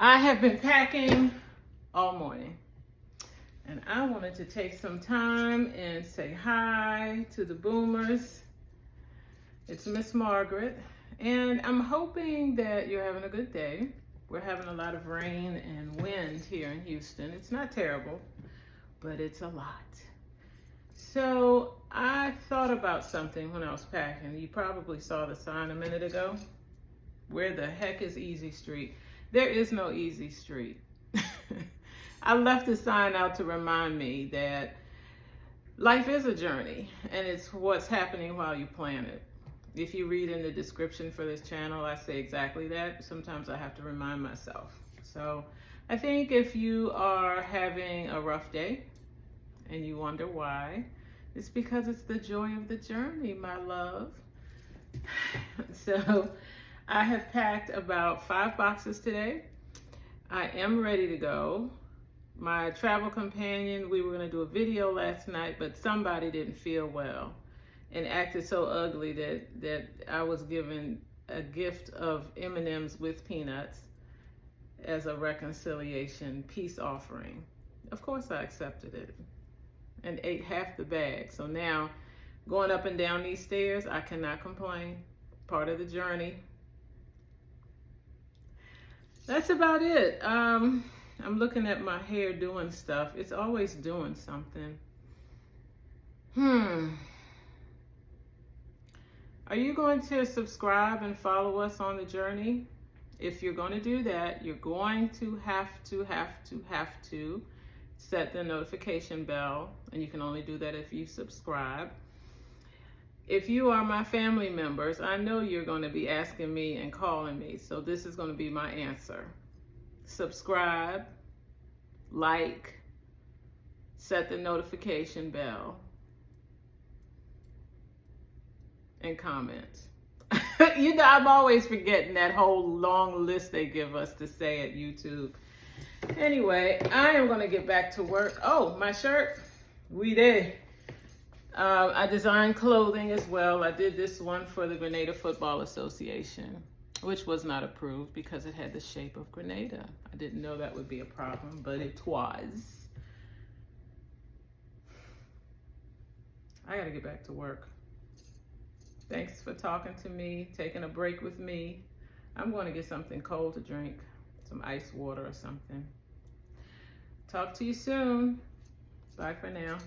I have been packing all morning, and I wanted to take some time and say hi to the boomers. It's Miss Margaret, and I'm hoping that you're having a good day. We're having a lot of rain and wind here in Houston. It's not terrible, but it's a lot. So I thought about something when I was packing. You probably saw the sign a minute ago. Where the heck is Easy Street? There is no easy street. I left the sign out to remind me that life is a journey, and it's what's happening while you plan it. If you read in the description for this channel, I say exactly that. Sometimes I have to remind myself. So I think if you are having a rough day and you wonder why, it's because it's the joy of the journey, my love. So I have packed about 5 boxes today. I am ready to go. My travel companion, we were gonna do a video last night, but somebody didn't feel well and acted so ugly that I was given a gift of M&Ms with peanuts as a reconciliation peace offering. Of course I accepted it and ate half the bag. So now going up and down these stairs, I cannot complain. Part of the journey. That's about it. I'm looking at my hair doing stuff. It's always doing something. Are you going to subscribe and follow us on the journey? If you're going to do that, you're going to have to set the notification bell, and you can only do that if you subscribe. If you are my family members, I know you're going to be asking me and calling me, so this is going to be my answer. Subscribe, like, set the notification bell, and comment. You know, I'm always forgetting that whole long list they give us to say at YouTube. Anyway, I am going to get back to work. Oh, my shirt. We did. I designed clothing as well. I did this one for the Grenada Football Association, which was not approved because it had the shape of Grenada. I didn't know that would be a problem, but it was. I gotta get back to work. Thanks for talking to me, taking a break with me. I'm going to get something cold to drink, some ice water or something. Talk to you soon. Bye for now.